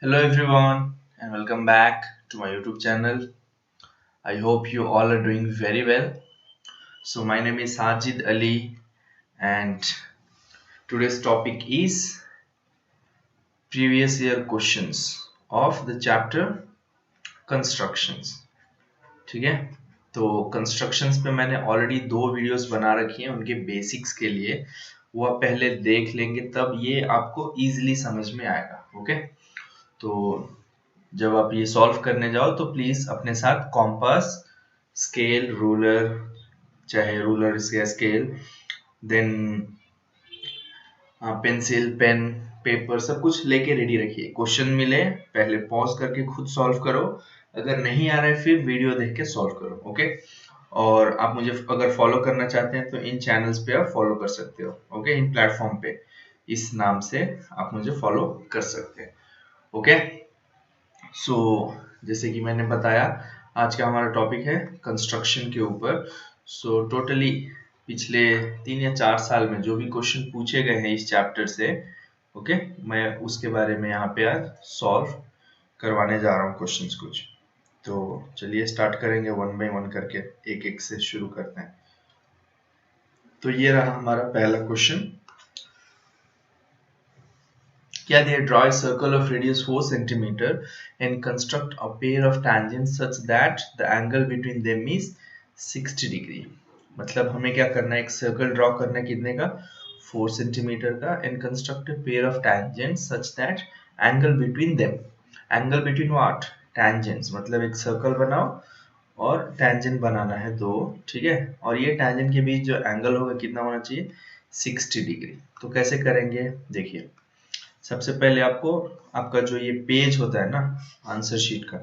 Hello everyone and welcome back to my YouTube channel. I hope you all are doing very well. So my name is Sajid Ali and today's topic is previous year questions of the chapter constructions. ठीक है, तो constructions पे मैंने already 2 videos बना रखी हैं उनके basics के लिए। वो आप पहले देख लेंगे तब ये आपको इजीली समझ में आएगा। ओके, तो जब आप ये सॉल्व करने जाओ तो प्लीज अपने साथ कॉम्पास, स्केल, रूलर, चाहे रूलर या scale, then pencil, pen, paper सब कुछ लेके रेडी रखिए। क्वेश्चन मिले पहले पॉज करके खुद सॉल्व करो, अगर नहीं आ रहा है फिर वीडियो देख के सॉल्व करो। ओके, और आप मुझे अगर फॉलो करना चाहते हैं तो इन चैनल्स पे आप फॉलो कर सकते हो। ओके, इन प्लेटफॉर्म पे इस नाम से आप मुझे फॉलो कर सकते हैं। ओके, सो जैसे कि मैंने बताया आज का हमारा टॉपिक है कंस्ट्रक्शन के ऊपर। सो टोटली पिछले 3 या 4 साल में जो भी क्वेश्चन पूछे गए हैं इस चैप्टर से, ओके, मैं उसके बारे में यहाँ पे आज सॉल्व करवाने जा रहा हूँ क्वेश्चंस कुछ। तो चलिए स्टार्ट करेंगे वन बाय वन करके, एक एक से शुरू करते हैं। तो ये रहा हमारा पहला क्वेश्चन। क्या दिया, draw a circle of radius 4 cm and construct a pair of tangents such that the angle between them is 60 degree. मतलब हमें क्या करना है, एक सर्कल ड्रॉ करना है कितने का, 4 सेंटीमीटर का, and construct a pair of tangents such that angle between them, angle between what, tangents, मतलब एक सर्कल बनाओ और tangent बनाना है दो, ठीक है, और ये tangent के बीच जो एंगल होगा कितना होना चाहिए, 60 डिग्री। तो कैसे करेंगे देखिए, सबसे पहले आपको आपका जो ये पेज होता है ना आंसर शीट का,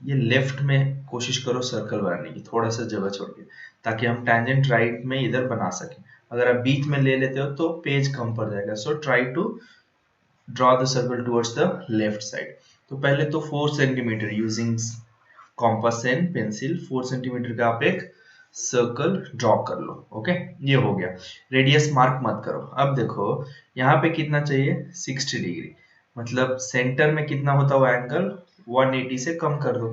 ये लेफ्ट में कोशिश करो सर्कल बनाने की, थोड़ा सा जगह छोड़ के, ताकि हम टेंजेंट राइट में इधर बना सकें। अगर आप बीच में ले लेते हो तो पेज कम पड़ जाएगा। So try to draw the circle towards the left side. तो पहले तो 4 centimetre using compass and pencil, 4 centimetre का आप एक सर्कल ड्रॉ कर लो। ओके, ये हो गया। रेडियस मार्क मत करो। अब देखो यहाँ पे कितना चाहिए, 60 डिग्री, मतलब सेंटर में कितना होता हुआ एंगल 180 से कम कर दो।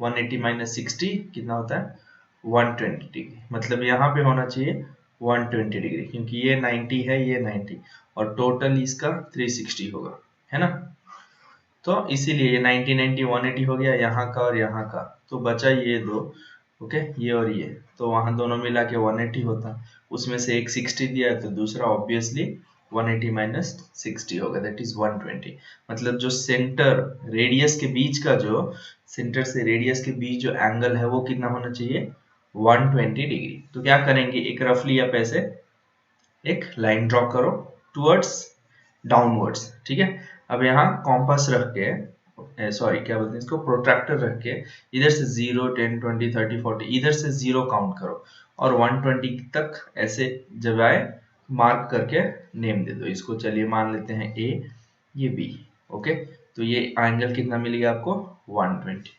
180 माइनस 60 कितना होता है, 120 डिग्री। मतलब यहाँ पे होना चाहिए 120 डिग्री, क्योंकि ये 90 है, ये 90, और टोटल इसका 360 होगा, है ना। तो इसीलिए ये 90 90 180 हो गया यहाँ का और यहाँ का, तो बचा ये दो। ओके, ये और ये, तो वहां दोनों मिला के 180 होता, उसमें से एक 60 दिया है तो दूसरा ऑब्वियसली 180 माइनस 60 होगा, दैट इज 120। मतलब जो सेंटर रेडियस के बीच का, जो सेंटर से रेडियस के बीच जो एंगल है वो कितना होना चाहिए, 120 डिग्री। तो क्या करेंगे, एक रफली आप ऐसे एक लाइन ड्रॉ करो टुवर्ड्स डाउनवर्ड्स, ठीक है। अब यहाँ कॉम्पास रख के, सॉरी क्या बोलते हैं इसको, प्रोट्रैक्टर रख के इधर से 0 10 20 30 40 इधर से 0 काउंट करो और 120 तक ऐसे जब आए मार्क करके नेम दे दो इसको। चलिए मान लेते हैं ए, ये बी। ओके, तो ये एंगल कितना मिलेगा आपको, 120।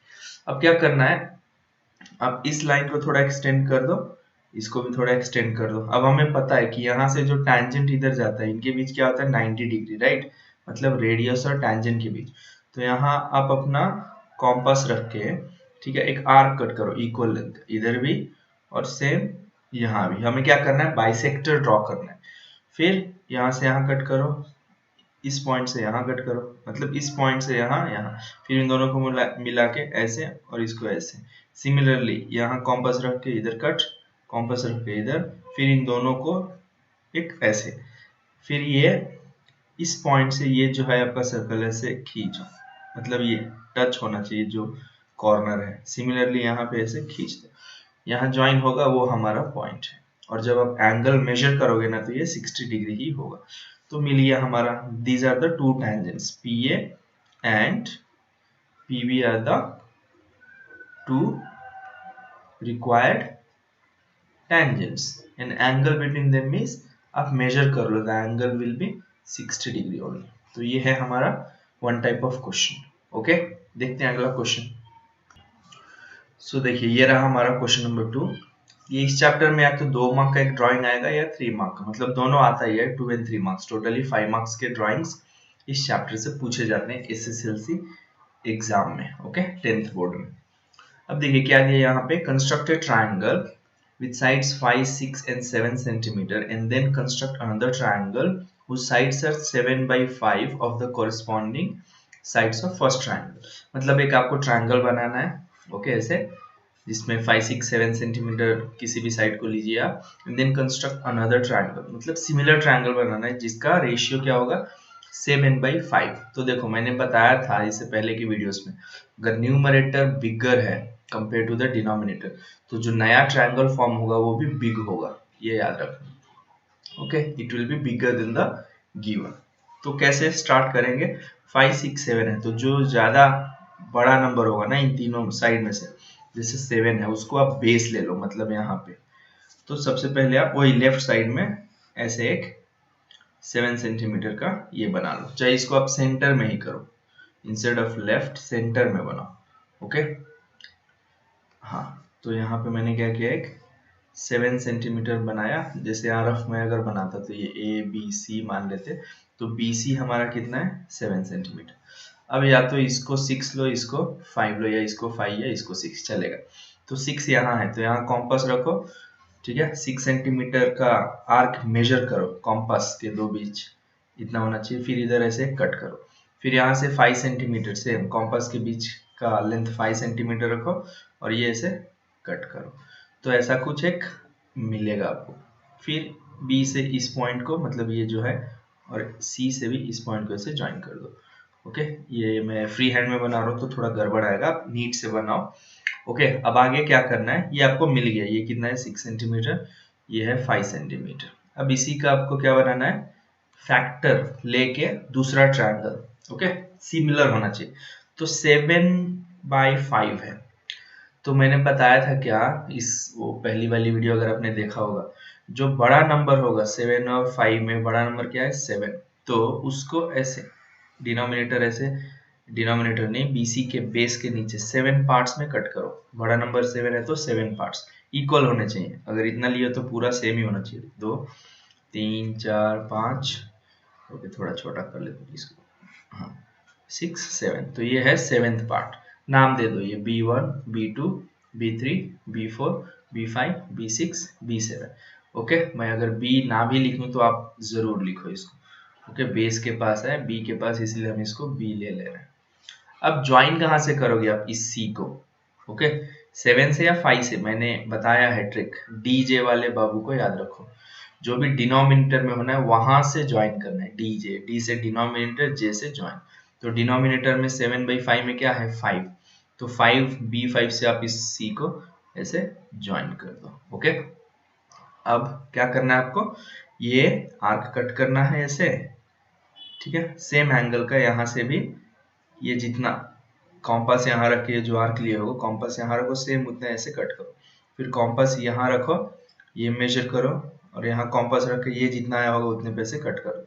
अब क्या करना है, अब इस लाइन को थोड़ा एक्सटेंड कर दो, इसको भी थोड़ा एक्सटेंड कर दो। अब हमें पता है कि यहाँ से जो टैंजेंट इधर जाता है इनके बीच क्या होता है, 90 डिग्री, राइट, मतलब रेडियस और टैंजेंट के बीच। तो यहाँ आप अपना कॉम्पास रख के, ठीक है, एक आर्क कट करो इक्वल लेंथ, इधर भी और सेम यहाँ भी। हमें क्या करना है, बाइसेक्टर ड्रॉ करना है। फिर यहाँ से यहाँ कट करो, इस पॉइंट से यहाँ कट करो, मतलब इस पॉइंट से यहाँ यहाँ, फिर इन दोनों को मिला के ऐसे और इसको ऐसे। सिमिलरली यहाँ कॉम्पास रख के इधर कट, कॉम्पास रख के इधर, फिर इन दोनों को एक ऐसे, फिर ये इस पॉइंट से ये जो है आपका सर्कल ऐसे खींचो, मतलब ये टच होना चाहिए जो कॉर्नर है। सिमिलरली यहाँ पे ऐसे खींच दो, यहाँ ज्वाइन होगा वो हमारा पॉइंट है। और जब आप एंगल मेजर करोगे ना तो ये 60 डिग्री ही होगा। तो मिल गया हमारा, these are the two tangents, PA and PB are the two required tangents and angle between them is, आप मेजर कर लो, the angle will be 60 degree only। तो ये है हमारा one type of question. Okay, देखते हैं अगला क्वेश्चन। सो देखिए ये रहा हमारा क्वेश्चन नंबर 2। ये इस चैप्टर में या तो 2 मार्क का एक ड्राइंग आएगा या 3 मार्क का, मतलब दोनों आता ही है, 2 and 3 मार्क्स, टोटली 5 मार्क्स के ड्राइंग्स इस चैप्टर से पूछे जाते हैं SSLC एग्जाम में, ओके, 10th बोर्ड में। अब देखिए क्या दिया यहाँ पे, construct A triangle with sides 5, 6 and 7 centimeter and then construct another triangle whose sides are 7 by 5 of the corresponding sides of first triangle। मतलब एक आपको ट्रायंगल बनाना है, ओके, ऐसे जिसमें 5, 6, 7 सेंटीमीटर किसी भी साइड को लीजिए आप, and then construct another triangle, मतलब सिमिलर ट्रायंगल बनाना है जिसका रेशियो क्या होगा 7/5। तो देखो मैंने बताया था इससे पहले की वीडियोस में, अगर न्यूमरेटर बिगर है कंपेयर टू द डिनोमिनेटर तो जो नया ट्रायंगल फॉर्म होगा वो भी बिग होगा, ये याद रखना, okay, it will be bigger than the given. तो कैसे स्टार्ट करेंगे, 5, 6, 7 है तो जो ज्यादा बड़ा नंबर होगा ना इन तीनों साइड में से, जैसे 7 है उसको आप बेस ले लो, मतलब यहाँ पे, तो सबसे पहले आप वही लेफ्ट साइड में ऐसे एक 7 सेंटीमीटर का ये बना लो, चाहे इसको आप सेंटर में ही करो, इंस्टेड ऑफ लेफ्ट सेंटर में बनाओ, ओके। हाँ, तो यहाँ पे मैंने क्या किया, एक 7 सेंटीमीटर बनाया, जैसे RF में अगर बनाता तो ये ABC मान लेते, तो BC हमारा कितना है 7 सेंटीमीटर। अब या तो इसको 6 लो, इसको 5 लो, या इसको 5 या इसको 6 चलेगा। तो 6 यहाँ है तो यहाँ कॉम्पास रखो, ठीक है, 6 सेंटीमीटर का आर्क मेजर करो कॉम्पास के दो बीच, इतना होना चाहिए, फिर इधर ऐसे कट करो, फिर यहाँ से 5 सेंटीमीटर से कॉम्पास के बीच का लेंथ 5 सेंटीमीटर रखो और ये ऐसे कट करो, तो ऐसा कुछ एक मिलेगा आपको। फिर B से इस पॉइंट को, मतलब ये जो है, और C से भी इस पॉइंट को ऐसे ज्वाइन कर दो, ओके। ये मैं फ्री हैंड में बना रहा हूँ तो थोड़ा गड़बड़ आएगा, आप नीट से बनाओ, ओके। अब आगे क्या करना है, ये आपको मिल गया, ये कितना है 6 सेंटीमीटर, ये है 5 सेंटीमीटर। अब इसी का आपको क्या बनाना है, फैक्टर लेके दूसरा ट्रायंगल, ओके, सिमिलर होना चाहिए। तो 7/5 है, तो मैंने बताया था क्या, इस वो पहली वाली वीडियो अगर आपने देखा होगा, जो बड़ा नंबर होगा 7 और 5 में, बड़ा नंबर क्या है 7, तो उसको ऐसे डिनोमिनेटर ऐसे, डिनोमिनेटर नहीं, BC के बेस के नीचे 7 पार्ट्स में कट करो। बड़ा नंबर 7 है तो 7 पार्ट्स इक्वल होने चाहिए, अगर इतना लिया तो पूरा सेम ही होना चाहिए, 2, 3, 4, 5, ओके, थोड़ा छोटा कर लेते हैं इसको, हाँ, 6, 7, तो ये है 7th पार्ट। नाम दे दो, ये B1, B2, B3, B4, B5, B6, B7, okay. मैं अगर B ना भी लिखूं तो आप जरूर लिखो इसको, ओके, बेस के पास है, B के पास, इसलिए हम इसको B ले रहे हैं। अब ज्वाइन कहाँ से करोगे आप इस C को, ओके, 7 से या 5 से, मैंने बताया है ट्रिक, DJ वाले बाबू को याद रखो, जो भी डिनोमिनेटर में होना है वहां से ज्वाइन करना है, DJ, D से डिनोमिनेटर, J से ज्वाइन। तो डिनोमिनेटर में 7/5 में क्या है 5, तो 5B5 से आप इस C को ऐसे ज्वाइन कर दो, ओके। अब क्या करना है आपको, ये आर्क कट करना है ऐसे, ठीक है, सेम एंगल का, यहाँ से भी ये जितना कॉम्पास यहाँ रख के जो आर्क लिए हो, कॉम्पास यहाँ रखो, सेम उतना ऐसे कट करो, फिर कॉम्पास यहाँ रखो, ये मेजर करो, और यहाँ कॉम्पास रख के ये जितना आया होगा उतने पे से कट करो,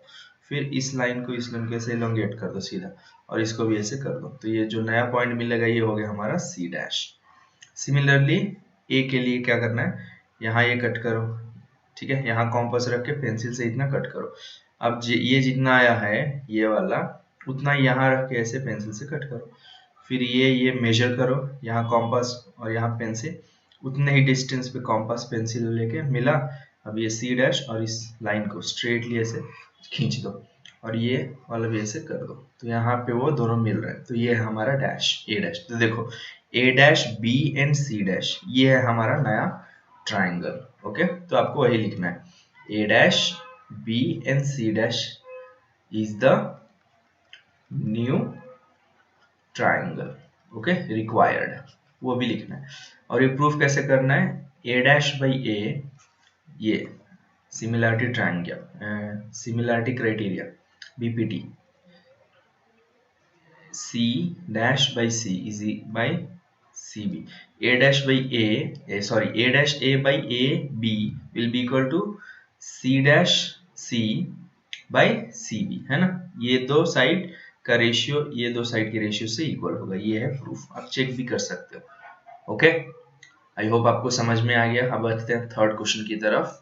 फिर इस लाइन को इस लाइन को ऐसे एलोंगेट कर दो सीधा, और इसको भी ऐसे कर दो, तो ये जो नया पॉइंट मिलेगा ये हो गया हमारा C'। सिमिलरली A के लिए क्या करना है, यहाँ ये कट करो, ठीक है, यहाँ कॉम्पास रख के पेंसिल से इतना कट करो। अब ये जितना आया है ये वाला, उतना यहाँ रख के ऐसे पेंसिल से कट करो, फिर ये मेजर करो, यहाँ कॉम्पास और यहाँ पेंसिल, उतने ही डिस्टेंस पे कॉम्पास पेंसिल लेके मिला। अब ये C' और इस लाइन को स्ट्रेटली ऐसे खींच दो, और ये वाला भी ऐसे कर दो, तो यहाँ पे वो दोनों मिल रहे हैं, तो ये है हमारा डैश, A'। तो देखो A', B एंड C', ये है हमारा नया ट्राइंगल, ओके। तो आपको वही लिखना है, A', B and C' is the new triangle, okay, required, वो भी लिखना है। और ये प्रूफ कैसे करना है, A'/A, ये similarity triangle, similarity criteria BPT, C'/C is by CB, A'/AB will be equal to C'/C by CB, है ना, ये दो साइड का रेशियो ये दो साइड के रेशियो से इक्वल होगा, ये है प्रूफ, आप चेक भी कर सकते हो, ओके। आई होप आपको समझ में आ गया। अब बढ़ते हैं थर्ड क्वेश्चन की तरफ।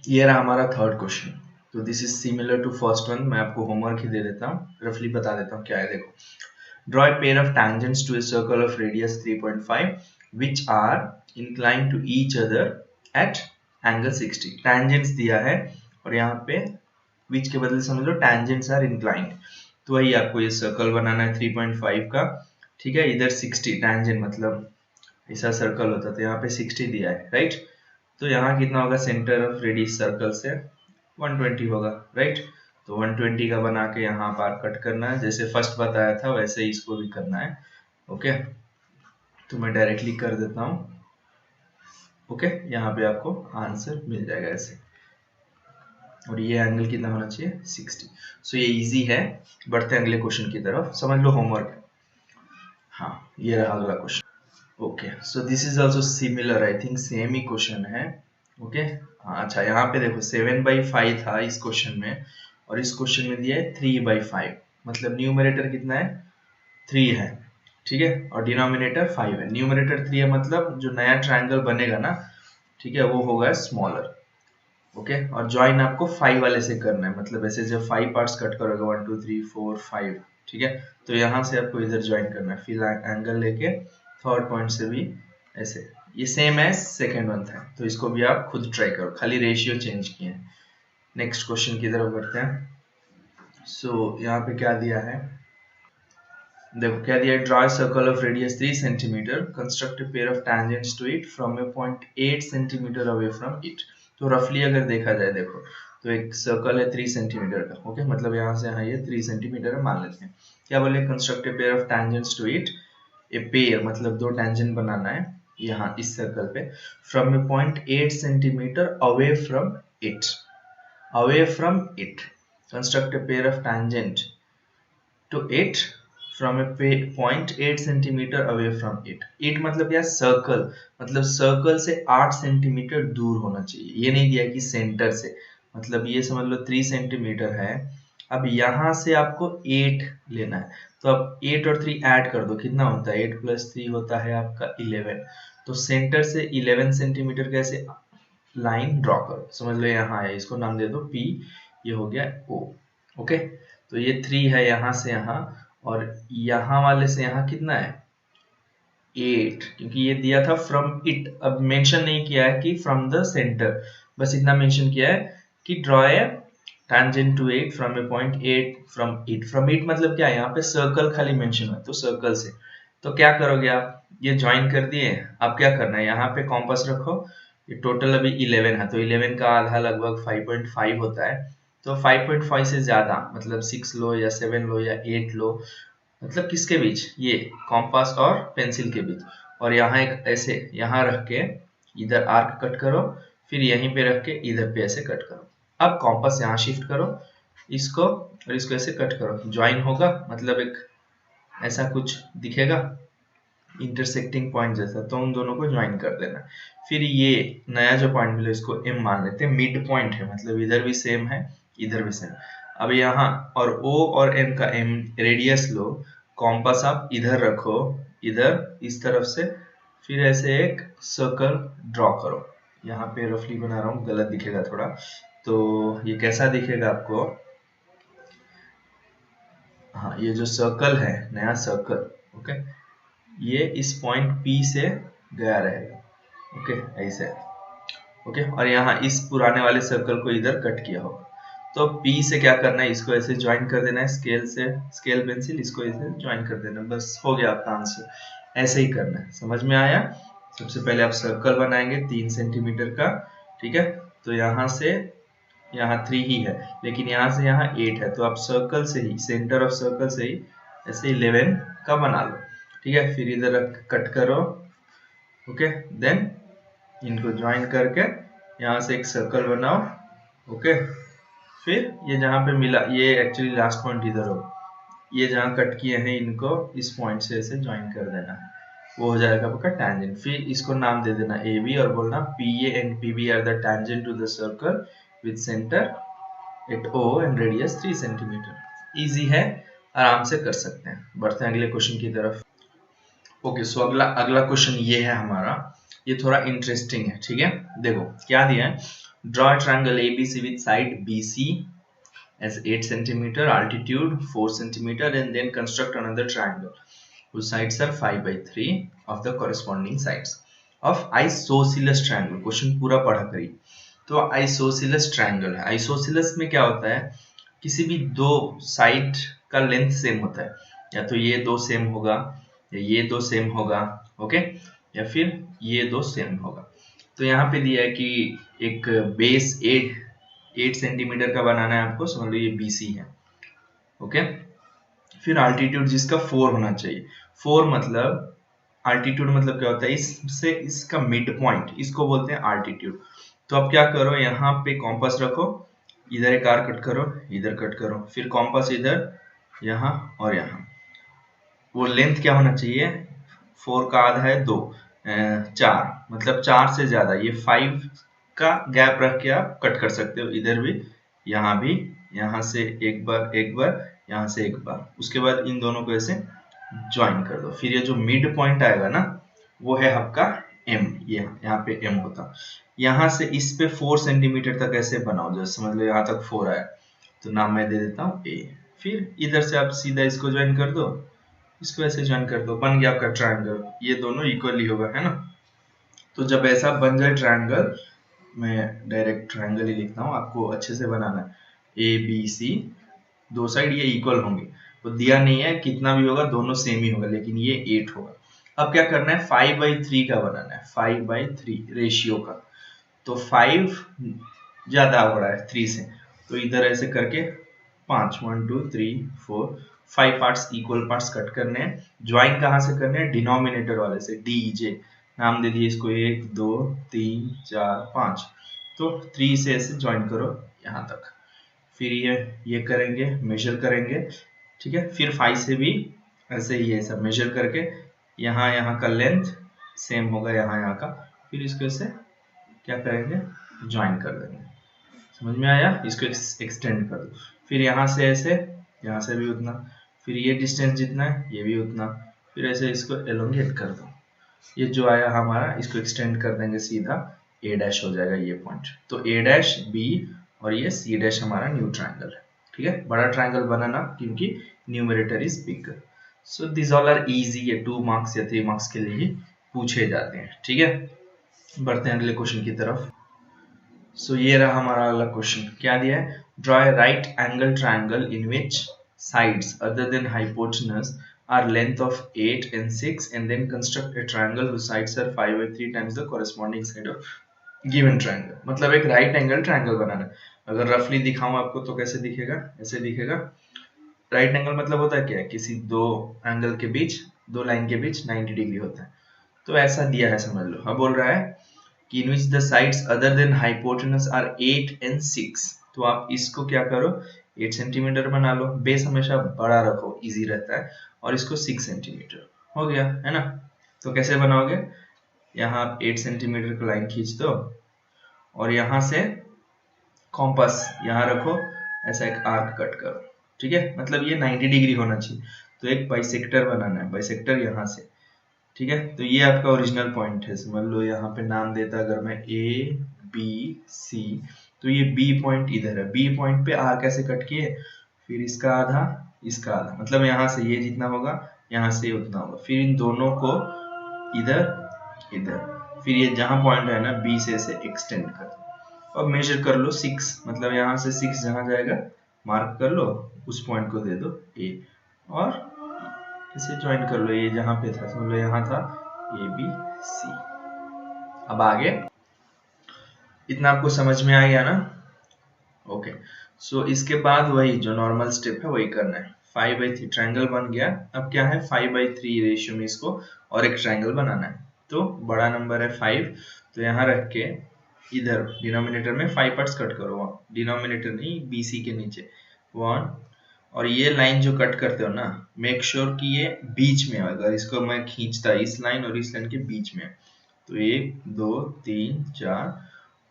ये रहा हमारा थर्ड क्वेश्चन। तो this is similar to first one. मैं आपको होमवर्क ही दे देता हूँ, रफली बता देता हूँ क्या है। देखो, draw a pair of tangents to a circle of radius 3.5 which are inclined to each other at angle 60। tangents दिया है और यहाँ पे which के बदले समझ लो tangents are inclined। तो वही आपको ये सर्कल बनाना है 3.5 का, ठीक है। इधर 60 tangent मतलब ऐसा सर्कल होता है, तो यहाँ पे 60 दिया है, राइट। तो यहाँ कितना होगा, सेंटर ऑफ रेडियस सर्कल से 120 होगा, राइट। तो 120 का बना के यहाँ पर कट करना है, जैसे फर्स्ट बताया था वैसे ही इसको भी करना है। ओके, तो मैं डायरेक्टली कर देता हूँ। ओके, यहाँ पे आपको आंसर मिल जाएगा ऐसे, और ये एंगल कितना होना चाहिए, 60। सो ये इजी है। बढ़ते हैं अगले क्वेश्चन की तरफ, समझ लो होमवर्क। हाँ, ये रहा अगला question. Okay, so this is also similar, I think same he question है। ओके, अच्छा यहाँ पे देखो 7/5 था इस क्वेश्चन में, और इस क्वेश्चन में दिया है 3/5। मतलब न्यूमरेटर कितना है, 3 है, ठीक है, और डिनोमिनेटर 5 है। न्यूमरेटर 3 है मतलब जो नया ट्रायंगल बनेगा ना, ठीक है, वो होगा स्मॉलर। ओके, और ज्वाइन आपको 5 वाले से करना है, मतलब ऐसे जब 5 पार्ट्स कट करोगे 1 2 3 4 5, ठीक है, तो यहाँ से आपको इधर ज्वाइन करना है, फिर एंगल लेके थर्ड पॉइंट से भी ऐसे। ये सेम है सेकेंड वन था, तो इसको भी आप खुद ट्राई करो, खाली रेशियो चेंज किए हैं। नेक्स्ट क्वेश्चन की तरफ बढ़ते हैं। सो यहाँ पे क्या दिया है, देखो क्या दिया है, draw circle of radius 3 centimetre, construct a pair of tangents to it from a point 8 centimetre away from it. तो रफली अगर देखा जाए, देखो तो एक सर्कल है 3 सेंटीमीटर का, ओके, मतलब यहाँ से यहाँ ये 3 सेंटीमीटर है मान लेते हैं। क्या बोले, construct a pair of tangents to it. A pair मतलब 2 टैंजेंट बनाना है यहाँ इस सर्कल पे, from a point 8 centimetre away from it. Away from it, construct a pair of tangent to it from a point 8 centimetre away from it. It मतलब क्या, circle, मतलब circle से 8 सेंटीमीटर दूर होना चाहिए। ये नहीं दिया कि सेंटर से, मतलब ये समझ लो 3 सेंटीमीटर है, अब यहाँ से आपको 8 लेना है, तो अब 8 और 3 ऐड कर दो, कितना होता है, 8 + 3 होता है आपका 11। तो सेंटर से 11 सेंटीमीटर कैसे लाइन ड्रॉ करो, समझ लो यहाँ है, इसको नाम दे दो P, ये हो गया O। ओके, तो ये 3 है यहाँ से यहाँ, और यहाँ वाले से यहाँ कितना है 8, क्योंकि ये दिया था फ्रॉम इट। अब मेंशन नहीं किया है कि फ्रॉम द सेंटर, बस इतना मेंशन किया है कि draw a tangent to 8 from a point 8 from it। from it मतलब क्या है, यहाँ पे सर्कल खाली मेंशन है, तो सर्कल से। तो क्या करोगे आप, ये ज्वाइन कर दिए, अब क्या करना है, यहाँ पे कॉम्पास रखो। ये टोटल अभी 11 है, तो 11 का आधा लगभग 5.5 होता है, तो 5.5 से ज्यादा मतलब 6 लो या 7 लो या 8 लो, मतलब किसके बीच, ये कॉम्पास और पेंसिल के बीच। और यहाँ एक ऐसे यहाँ रख के इधर आर्क कट करो, फिर यहीं पे रख के इधर पे ऐसे कट करो। अब कॉम्पास यहाँ शिफ्ट करो, इसको और इसको ऐसे कट करो, ज्वाइन होगा, मतलब एक ऐसा कुछ दिखेगा इंटरसेक्टिंग पॉइंट जैसा, तो उन दोनों को ज्वाइन कर देना। फिर ये नया जो पॉइंट मिले इसको M मान लेते हैं, मिड पॉइंट है, मतलब इधर भी सेम है इधर भी सेम। अब यहाँ और O और M का M रेडियस लो, कॉम्पास आप इधर रखो, इधर इस तरफ से, फिर ऐसे एक सर्कल ड्रॉ करो। यहाँ पे रफली बना रहा हूँ, गलत दिखेगा थोड़ा, तो ये कैसा दिखेगा आपको, हाँ, ये जो सर्कल है नया सर्कल, ओके, ये इस पॉइंट P से गया रहेगा, ओके, ऐसे, ओके, और यहाँ इस पुराने वाले सर्कल को इधर कट किया होगा। तो P से क्या करना है, इसको ऐसे ज्वाइन कर देना है, स्केल से, स्केल पेंसिल, इसको ऐसे ज्वाइन कर देना, बस हो गया आपका आंसर। ऐसे ही करना है, समझ में आया। सबसे पहले आप सर्कल बनाएंगे 3 सेंटीमीटर का, ठीक है, तो यहाँ से यहाँ 3 ही है, लेकिन यहाँ से यहाँ 8 है, तो आप सर्कल से ही, सेंटर ऑफ सर्कल से ही ऐसे 11 का बना लो, ठीक है। फिर इधर कट करो, ओके, देन इनको ज्वाइन करके यहाँ से एक सर्कल बनाओ, ओके। फिर ये जहाँ पे मिला, ये एक्चुअली लास्ट पॉइंट इधर हो, ये जहाँ कट किए हैं इनको इस पॉइंट से ऐसे ज्वाइन कर देना है, वो हो जाएगा आपका टैंजेंट। फिर इसको नाम दे देना AB और बोलना PA and PB are the tangent to the circle with centre at O and radius 3 centimetre. Easy है, आराम से कर सकते हैं। बढ़ते हैं अगले क्वेश्चन की तरफ। ओके, सो अगला क्वेश्चन ये है हमारा, ये थोड़ा इंटरेस्टिंग है, ठीक है। देखो क्या दिया है, draw triangle ABC with side BC as 8 centimeter, altitude 4 centimeter, and then construct another triangle whose sides are 5/3 of the corresponding sides of isosceles triangle. Question पूरा पढ़ा करिए। तो आइसोसेलेस ट्रायंगल है। आइसोसेलेस में क्या होता है, किसी भी दो साइड का लेंथ सेम होता है, या तो ये दो सेम होगा या ये दो सेम होगा, ओके, या फिर ये दो सेम होगा। तो यहाँ पे दिया है कि एक बेस 8 सेंटीमीटर का बनाना है आपको, समझ लो ये BC है, ओके। फिर अल्टीट्यूड जिसका 4 होना चाहिए। 4 मतलब अल्टीट्यूड मतलब क्या होता है, इससे इसका मिड पॉइंट, इसको बोलते हैं अल्टीट्यूड। तो अब क्या करो, यहाँ पे कॉम्पास रखो, इधर एक आर्क कट करो, इधर कट करो, फिर कॉम्पास इधर, यहाँ और यहाँ। वो लेंथ क्या होना चाहिए, 4 का आधा है 2, 4 मतलब 4 से ज्यादा, ये 5 का गैप रख के आप कट कर सकते हो, इधर भी, यहाँ से एक बार, यहाँ से एक बार, उसके बाद इन दोनों को ऐसे ज्वाइन कर दो। फिर ये जो मिड पॉइंट आएगा ना, वो है आपका M, ये यहाँ पे M होता। यहाँ से इस पे 4 सेंटीमीटर तक ऐसे बनाओ, जैसे समझ लो यहाँ तक 4 आया, तो नाम मैं दे देता हूँ A। फिर इधर से आप सीधा इसको ज्वाइन कर दो, इसको ऐसे ज्वाइन कर दो, बन गया आपका ट्रायंगल। ये दोनों इक्वली होगा, है ना। तो जब ऐसा बन जाए ट्रायंगल, मैं डायरेक्ट ट्रायंगल ही लिखता हूँ, आपको अच्छे से बनाना है। ABC, दो साइड ये इक्वल होंगे, तो दिया नहीं है कितना भी होगा, दोनों सेम ही होगा, लेकिन ये 8 होगा। अब क्या करना है, 5/3 का बनाना है, 5/3 रेशियो का। तो 5 ज्यादा हो रहा है 3 से, तो इधर ऐसे करके 5, 1 2 3 4 5 पार्ट्स, इक्वल पार्ट्स कट करने हैं। ज्वाइन कहाँ से करने हैं, डिनोमिनेटर वाले से, DJ नाम दे दिए इसको, 1 2 3 4 5। तो 3 से ऐसे ज्वाइन करो यहाँ तक। फिर ये करेंगे, मेजर करेंगे, ठीक है। फिर 5 से भी ऐसे ही सब मेजर करके यहाँ का लेंथ सेम होगा यहाँ का, फिर इसको ऐसे क्या करेंगे, ज्वाइन कर देंगे। समझ में आया, इसको एक्सटेंड कर दो। फिर यहाँ से ऐसे, यहाँ से भी उतना, फिर ये डिस्टेंस जितना है ये भी उतना, फिर ऐसे इसको एलोंगेट कर दो। ये जो आया हमारा, इसको एक्सटेंड कर देंगे, सीधा A' हो जाएगा ये पॉइंट। तो A' B और ये C' हमारा न्यू ट्रायंगल है, ठीक है। बड़ा ट्रायंगल बनाना क्योंकि numerator is bigger. So this all are easy, ये 2 मार्क्स या 3 मार्क्स के लिए ही पूछे जाते हैं, ठीक है। बढ़ते हैं अगले क्वेश्चन की तरफ। सो ये रहा हमारा अगला क्वेश्चन, क्या दिया है, draw a right angle triangle in which sides other than hypotenuse are length of 8 and 6 and then construct a triangle whose sides are 5/3 times the corresponding side of given triangle। मतलब एक right angle triangle बनाना है। अगर रफली दिखाऊं आपको तो कैसे दिखेगा, ऐसे दिखेगा। राइट एंगल मतलब होता है क्या, किसी दो एंगल के बीच, दो लाइन के बीच 90 डिग्री होता है। तो ऐसा दिया है, समझ लो। अब बोल रहा है कि in which the sides other than hypotenuse are 8 and 6। तो आप इसको क्या करो, 8 सेंटीमीटर बना लो, बेस हमेशा बड़ा रखो, इजी रहता है, और इसको 6 सेंटीमीटर हो गया, है ना। तो कैसे बनाओगे, यहाँ 8 सेंटीमीटर का लाइन खींच दो, और यहाँ से कॉम्पास यहाँ रखो, ऐसा एक आर्क कट करो, ठीक है। मतलब ये 90 डिग्री होना चाहिए। तो एक बाइसेक्टर बनाना है, बाइसेक्टर यहाँ से, ठीक है। तो ये आपका ओरिजिनल पॉइंट है, समझ लो। यहाँ पे नाम देता अगर मैं ABC, तो ये B पॉइंट इधर है। B पॉइंट पे आर कैसे कट किए, फिर इसका आधा, इसका आधा, मतलब यहाँ से ये जितना होगा यहाँ से उतना होगा। फिर इन दोनों को इधर इधर, फिर ये जहाँ पॉइंट है ना B से ऐसे एक्सटेंड कर दो। अब मेजर कर लो 6, मतलब यहाँ से 6 जहाँ जाएगा मार्क कर लो, उस पॉइंट को दे दो A, और इसे ज्वाइन कर लो। ये जहाँ पे था, समझ लो यहाँ था ABC। अब आगे इतना आपको समझ में आ गया ना, ओके। सो इसके बाद वही जो नॉर्मल स्टेप है वही करना है। 5/3 ट्रायंगल बन गया। अब क्या है, 5/3 रेशियो में इसको और एक ट्रायंगल बनाना है। तो बड़ा नंबर है 5, तो यहाँ रख के इधर डिनोमिनेटर में 5 पार्ट्स कट करो, डिनोमिनेटर नहीं, BC के नीचे 1। और ये लाइन जो कट करते हो ना, मेक श्योर कि ये बीच में है। अगर इसको मैं खींचता इस लाइन और इस लाइन के बीच में, तो 1 2 3 4,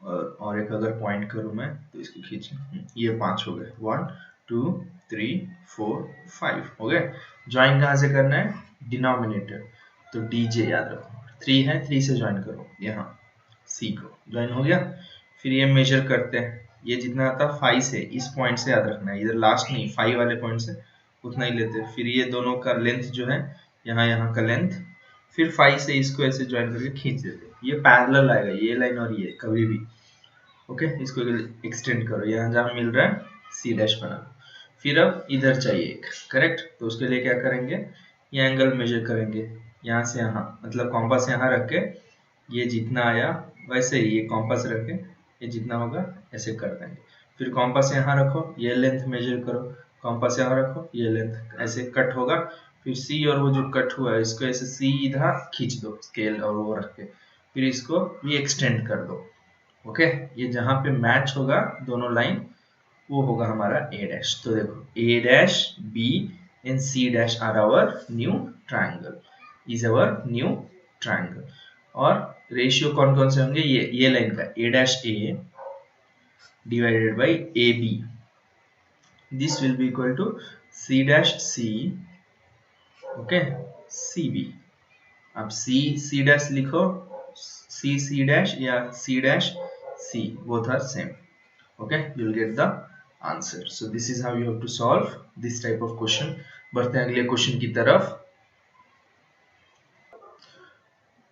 और एक अगर पॉइंट करूं मैं तो इसको खींच, ये 5 हो गए, 1 2 3 4 5 हो गए। ज्वाइन कहाँ से करना है, डिनोमिनेटर, तो DJ याद रखो, 3 है, 3 से ज्वाइन करो, यहाँ C को ज्वाइन हो गया। फिर ये मेजर करते हैं, ये जितना आता है 5 से, इस पॉइंट से याद रखना है, इधर लास्ट नहीं 5 वाले पॉइंट से उतना ही लेते हैं। फिर ये दोनों का लेंथ जो है यहाँ का लेंथ, फिर 5 से इसको ऐसे ज्वाइन करके खींच देते हैं। ये पैरेलल आएगा, ये लाइन और ये कभी भी। ओके, इसको एक्सटेंड करो, यहाँ जहाँ मिल रहा है सी डैश बना लो। फिर अब इधर चाहिए एक, करेक्ट, तो उसके लिए क्या करेंगे, ये एंगल मेजर करेंगे यहाँ से यहाँ, मतलब कॉम्पास यहाँ रख के ये जितना आया वैसे ही ये कॉम्पास रख के ये जितना होगा ऐसे कर देंगे। फिर कॉम्पास यहाँ रखो, ये लेंथ मेजर करो, कॉम्पास यहाँ रखो, ये लेंथ ऐसे कट होगा। फिर सी और वो जो कट हुआ है इसको ऐसे सीधा खींच दो स्केल और वो रख के, फिर इसको भी एक्सटेंड कर दो। ओके, ये जहाँ पे मैच होगा दोनों लाइन वो होगा हमारा ए डैश। तो देखो A dash B and C dash are our new triangle, is our new triangle. और रेशियो कौन कौन से होंगे, ये लाइन का A dash A divided by A B, this will be equal to C dash C, okay, C B. अब C dash लिखो, C dash या C dash C, both are same. Okay, you'll get the answer. So this is how you have to solve this type of question. बढ़ते हैं अगले question की तरफ।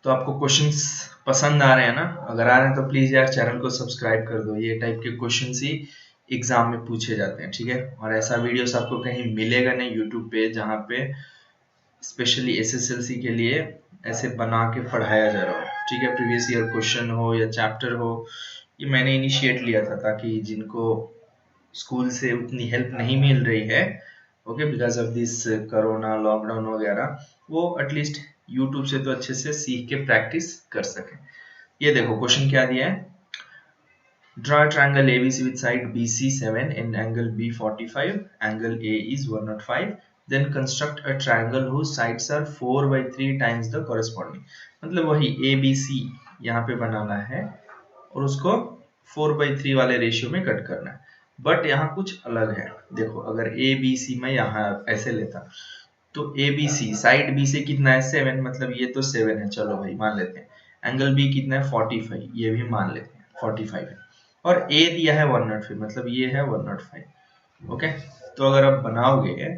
तो आपको क्वेश्चंस पसंद आ रहे हैं ना? अगर आ रहे हैं तो प्लीज यार चैनल को सब्सक्राइब कर दो, ये टाइप के क्वेश्चंस ही एग्जाम में पूछे जाते हैं, ठीक है। और ऐसा वीडियोस आपको कहीं मिलेगा नहीं यूट्यूब पे जहाँ पे स्पेशली एसएसएलसी के लिए ऐसे बना के पढ़ाया जा रहा हो, ठीक है। प्रीवियस ईयर क्वेश्चन हो या चैप्टर हो, ये मैंने इनिशिएट लिया था ताकि जिनको स्कूल से उतनी हेल्प नहीं मिल रही है, okay, because of this corona lockdown वगैरह, वो एटलीस्ट यूट्यूब से तो अच्छे से सीख के प्रैक्टिस कर सके। ये देखो क्वेश्चन क्या दिया है, draw triangle ABC with side BC 7 and angle B 45, angle A is 105, then construct a triangle whose sides are 4/3 times the corresponding। मतलब वही ABC यहाँ पे बनाना है और उसको 4/3 वाले रेशियो में कट करना है, बट यहाँ कुछ अलग है। देखो अगर ABC में यहाँ ऐसे लेता तो ABC साइड B से कितना है 7, मतलब ये तो 7 है, चलो भाई मान लेते हैं। एंगल B कितना है 45, ये भी मान लेते हैं 45 है, और A दिया है 105, मतलब ये है 105। ओके, तो अगर आप बनाओगे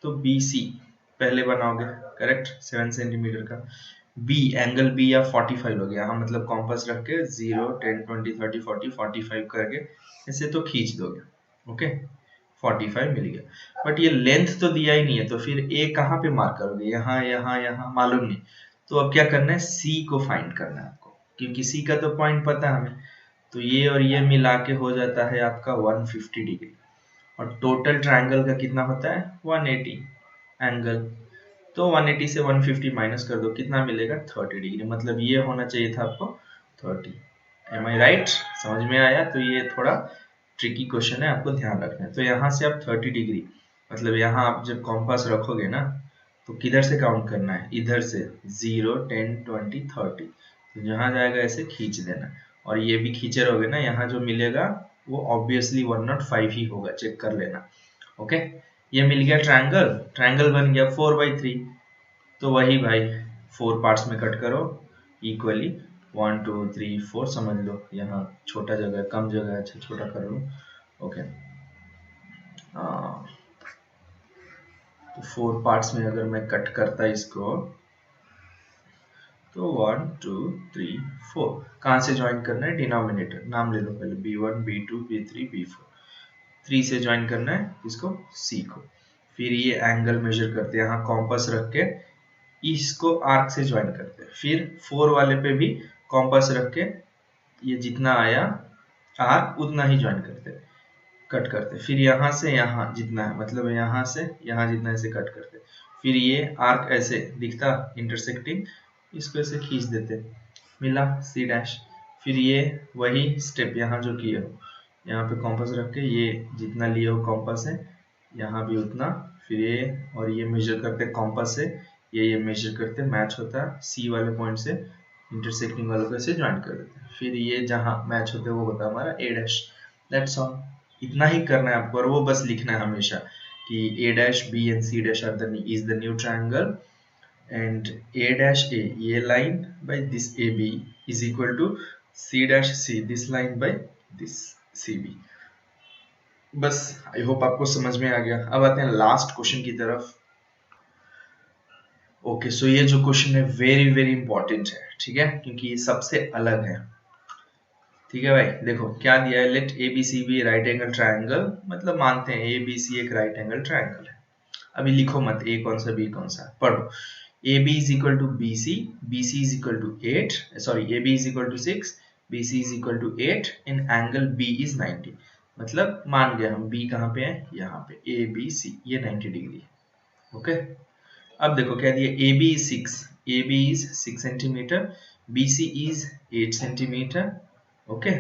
तो BC पहले बनाओगे, करेक्ट, 7 सेंटीमीटर का। B एंगल B या 45 हो गया, यहाँ मतलब कॉम्पास रख के 0 10 20 30 40 45 करके ऐसे तो खींच दोगे, ओके, 45 मिल गया। बट ये लेंथ तो दिया ही नहीं है, तो फिर A कहाँ पे मार्क करोगे, यहाँ यहाँ यहाँ मालूम नहीं। तो अब क्या करना है, C को फाइंड करना है आपको, क्योंकि C का तो पॉइंट पता है हमें। तो ये और ये मिला के हो जाता है आपका 150 डिग्री, और टोटल ट्रायंगल का कितना होता है 180 एंगल। तो 180 से 150 माइनस कर दो, कितना मिलेगा 30 डिग्री, मतलब ये होना चाहिए था आपको 30। एम आई राइट? समझ में आया? तो ये थोड़ा ट्रिकी क्वेश्चन है, आपको ध्यान रखना है। तो यहाँ से आप 30 डिग्री, मतलब यहाँ आप जब कॉम्पास रखोगे ना तो किधर से काउंट करना है, इधर से 0 10 20 30, तो जहाँ जाएगा ऐसे खींच देना, और ये भी खींचे रहोगे ना, यहाँ जो मिलेगा वो ऑब्वियसली 105 ही होगा, चेक कर लेना। ओके, ये मिल गया ट्रायंगल, ट्रायंगल बन गया 4/3। तो वही भाई 4 पार्ट्स में कट करो इक्वली, 1 2 3 4, समझ लो यहाँ छोटा जगह है, कम जगह है, अच्छा छोटा कर लो। ओके, तो 4 पार्ट्स में अगर मैं कट करता इसको तो 1 2 3 4, कहाँ से ज्वाइन करना है, डिनोमिनेटर नाम ले लो पहले, B1 B2 B3 B4, 3 से ज्वाइन करना है इसको C को। फिर ये एंगल मेजर करते हैं, यहाँ कॉम्पास रख के इसको आर्क से ज्वाइन करते हैं। फिर 4 वाले पे भी कॉम्पास रख के ये जितना आया आर्क उतना ही ज्वाइन करते हैं, कट करते। फिर यहाँ से यहाँ जितना है, मतलब यहाँ से यहाँ जितना ऐसे कट करते। फिर ये आर्क ऐसे दिखता इंटरसेक्टिंग, इसको ऐसे खींच देते, मिला C डैश। फिर ये वही स्टेप यहाँ जो किए हो, यहाँ पे कॉम्पास रख के ये जितना लिए हो कॉम्पास है यहाँ भी उतना, फिर ये और ये मेजर करते कॉम्पास से, ये मेजर करते मैच होता है C वाले पॉइंट से इंटरसेक्टिंग वालों को ऐसे ज्वाइन कर देते हैं। फिर ये जहाँ मैच होते हैं वो होता है हमारा A डैश। दैट्स ऑल, इतना ही करना है आपको, और वो बस लिखना है हमेशा कि A dash B and C dash are the is the new triangle, and A dash A ये line by this AB is equal to C dash C this line by this CB। बस I hope आपको समझ में आ गया। अब आते हैं last question की तरफ। ओके सो ये जो क्वेश्चन है वेरी वेरी इंपॉर्टेंट है, ठीक है, क्योंकि ये सबसे अलग है। ठीक है भाई, देखो क्या दिया है, let A B C B right angle triangle, मतलब मानते हैं ए बी सी एक राइट एंगल ट्राइंगल है। अभी लिखो मत ए कौन सा बी कौन सा, पढ़ो। A B is equal to B C is equal to 8, sorry A B is equal to 6, B C is equal to 8 and angle B is 90। मतलब मान गया हम बी कहाँ पे है, यहाँ पे ए बी सी, ये 90 डिग्री है। ओके अब देखो क्या दिया, A B is 6, A B is 6 centimetre, B C is 8 centimetre. Okay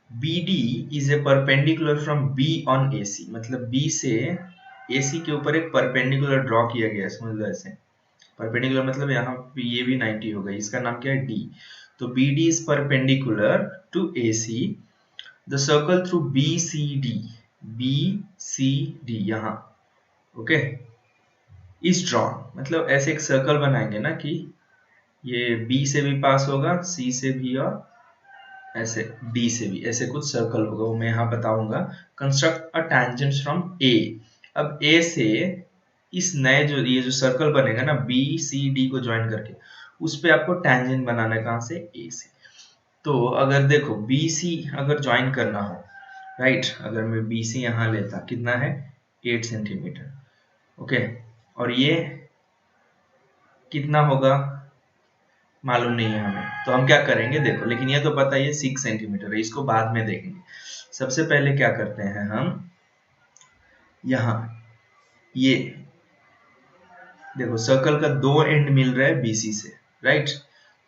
BD is a perpendicular from B on AC, मतलब B से AC के ऊपर एक परपेंडिकुलर ड्रॉ किया गया है, समझ लो ऐसे। परपेंडिकुलर मतलब यहाँ पे ये भी 90 होगा, इसका नाम क्या है D। तो BD is perpendicular to AC, the circle through BCD, BCD यहाँ, ओके is drawn, मतलब ऐसे एक सर्कल बनाएंगे ना कि ये B से भी पास होगा, C से भी और ऐसे डी से भी, ऐसे कुछ सर्कल होगा, वो मैं यहाँ बताऊंगा। कंस्ट्रक्ट अ टेंजेंट फ्रॉम ए। अब ए से इस नए जो ये जो सर्कल बनेगा ना बी सी डी को ज्वाइन करके, उस पे आपको टेंजेंट बनाना है, कहाँ से, ए से। तो अगर देखो बी सी अगर ज्वाइन करना हो, राइट, अगर मैं बी सी यहाँ लेता, कितना है 8 सेंटीमीटर, ओके, और ये कितना होगा मालूम नहीं है हमें, तो हम क्या करेंगे देखो, लेकिन ये तो पता है ये 6 सेंटीमीटर है, इसको बाद में देखेंगे। सबसे पहले क्या करते हैं हम, यहाँ ये देखो सर्कल का 2 एंड मिल रहा है बीसी से, राइट,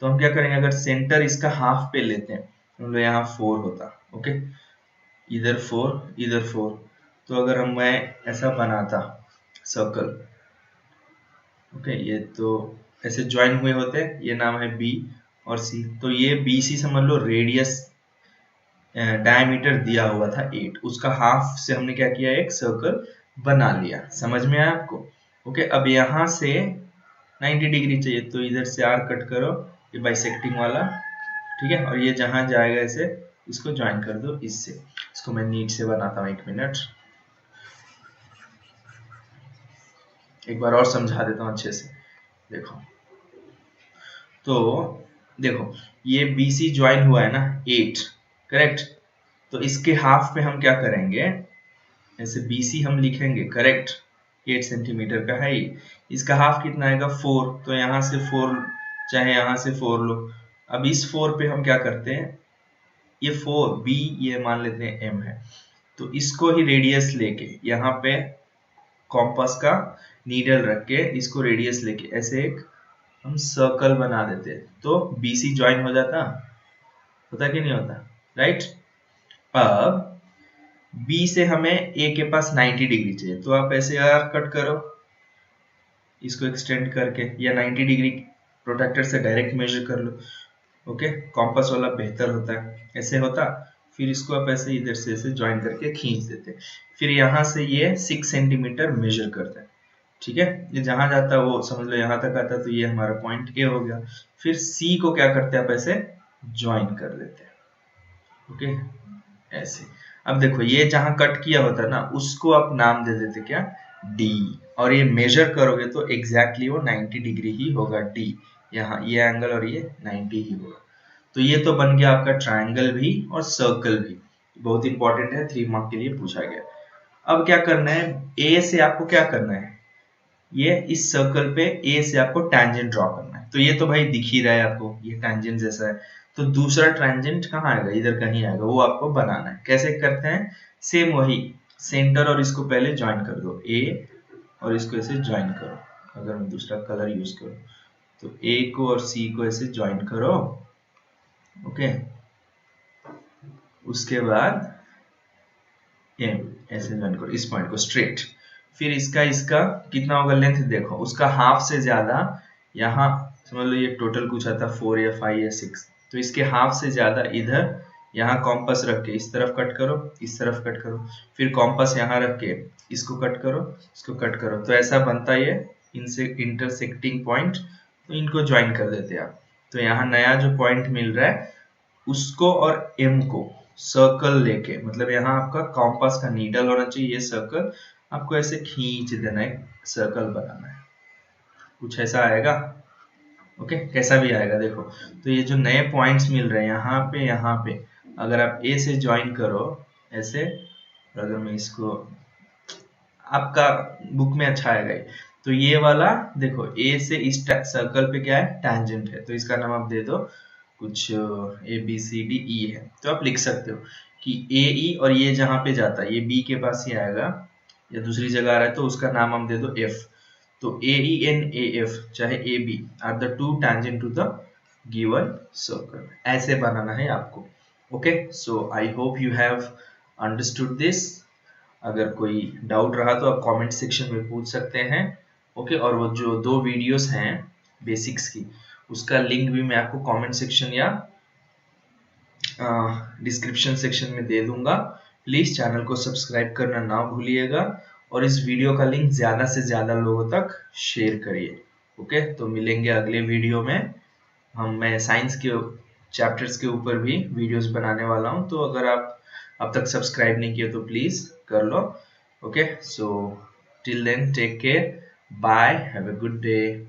तो हम क्या करेंगे, अगर सेंटर इसका हाफ पे लेते हैं, मतलब यहाँ 4 होता, ओके, इधर 4 इधर 4, तो अगर मैं ऐसा बनाता सर्कल, ओके, ये तो ऐसे ज्वाइन हुए होते हैं, ये नाम है बी और सी, तो ये बी सी समझ लो रेडियस डायमीटर दिया हुआ था 8, उसका हाफ से हमने क्या किया, एक सर्कल बना लिया। समझ में आया आपको? ओके अब यहाँ से 90 डिग्री चाहिए, तो इधर से आर कट करो, ये बाइसेक्टिंग वाला, ठीक है, और ये जहां जाएगा ऐसे इसको ज्वाइन कर दो इससे। इसको मैं नीट से बनाता हूँ, 1 मिनट, एक बार और समझा देता हूँ अच्छे से। देखो तो देखो ये BC ज्वाइन हुआ है ना 8, करेक्ट, तो इसके हाफ पे हम क्या करेंगे, ऐसे BC हम लिखेंगे, करेक्ट, 8 सेंटीमीटर का है ये, इसका हाफ कितना आएगा 4, तो यहाँ से 4 चाहे यहाँ से 4 लो। अब इस 4 पे हम क्या करते हैं, ये 4 B ये मान लेते हैं M है, तो इसको ही रेडियस लेके यहाँ पे कॉम्पास का नीडल रख के इसको रेडियस लेके ऐसे एक हम सर्कल बना देते, तो BC ज्वाइन हो जाता, होता कि नहीं होता, राइट। अब B से हमें A के पास 90 डिग्री चाहिए, तो आप ऐसे आर कट करो इसको एक्सटेंड करके, या 90 डिग्री प्रोट्रैक्टर से डायरेक्ट मेजर कर लो, ओके, कॉम्पास वाला बेहतर होता है, ऐसे होता, फिर इसको आप ऐसे इधर से ऐसे ज्वाइन करके खींच देते, फिर यहाँ से ये 6 सेंटीमीटर मेजर करते हैं, ठीक है, ये जहां जाता है वो समझ लो यहाँ तक आता है, तो ये हमारा पॉइंट ए हो गया। फिर सी को क्या करते हैं आप ऐसे ज्वाइन कर लेते हैं, ओके ऐसे। अब देखो ये जहां कट किया होता है ना उसको आप नाम दे देते क्या, डी, और ये मेजर करोगे तो एग्जैक्टली वो 90 डिग्री ही होगा, डी यहाँ ये एंगल और ये 90 ही होगा। तो ये तो बन गया आपका ट्राइंगल भी और सर्कल भी, बहुत इंपॉर्टेंट है, 3 मार्क के लिए पूछा गया। अब क्या करना है, ए से आपको क्या करना है, ये इस सर्कल पे ए से आपको टैंजेंट ड्रॉ करना है, तो ये तो भाई दिख ही रहा है आपको, ये टैंजेंट जैसा है, तो दूसरा टैंजेंट कहाँ आएगा, इधर कहीं आएगा, वो आपको बनाना है। कैसे करते हैं, सेम वही, सेंटर और इसको पहले ज्वाइन कर दो ए, और इसको ऐसे ज्वाइन करो, अगर मैं दूसरा कलर यूज करूं तो ए को और सी को ऐसे ज्वाइन करो, ओके, उसके बाद ऐसे ज्वाइन करो इस पॉइंट को स्ट्रेट, फिर इसका कितना होगा लेंथ, देखो उसका हाफ से ज्यादा, यहाँ समझ लो ये टोटल कुछ आता 4 या 5 या 6, तो इसके हाफ से ज्यादा इधर यहाँ कॉम्पास रख के इस तरफ कट करो, इस तरफ कट करो, फिर कॉम्पास यहाँ रख के इसको कट करो, इसको कट करो, तो ऐसा बनता है ये इनसे इंटरसेक्टिंग पॉइंट, तो इनको ज्वाइन कर देते हैं आप। तो यहाँ नया जो पॉइंट मिल रहा है उसको और एम को सर्कल लेके, मतलब यहाँ आपका कॉम्पास का नीडल होना चाहिए, ये सर्कल आपको ऐसे खींच देना है, सर्कल बनाना है, कुछ ऐसा आएगा। ओके, कैसा भी आएगा देखो। तो ये जो नए पॉइंट्स मिल रहे हैं यहाँ पे अगर आप ए से ज्वाइन करो ऐसे, अगर मैं इसको, आपका बुक में अच्छा आएगा ये। तो ये वाला देखो, ए से इस सर्कल पे क्या है, टैंजेंट है, तो इसका नाम आप दे दो कुछ ए बी सी डी ई है। तो आप लिख सकते हो कि ए ई, और ये जहाँ पे जाता है ये बी के पास ही आएगा या दूसरी जगह आ रहा है, तो उसका नाम हम दे दो एफ। तो ए ई एन ए एफ चाहे A B are the two tangent to the given circle, ऐसे बनाना है आपको। Okay, so I hope you have understood this. अगर कोई डाउट रहा तो आप कमेंट सेक्शन में पूछ सकते हैं। ओके, और वो जो 2 वीडियोस हैं बेसिक्स की, उसका लिंक भी मैं आपको कमेंट सेक्शन या डिस्क्रिप्शन सेक्शन में दे दूंगा। प्लीज चैनल को सब्सक्राइब करना ना भूलिएगा और इस वीडियो का लिंक ज्यादा से ज्यादा लोगों तक शेयर करिए। ओके, तो मिलेंगे अगले वीडियो में। मैं साइंस के चैप्टर्स के ऊपर भी वीडियोस बनाने वाला हूं, तो अगर आप अब तक सब्सक्राइब नहीं किए तो प्लीज कर लो। Okay, so till then take care, bye, have a good day.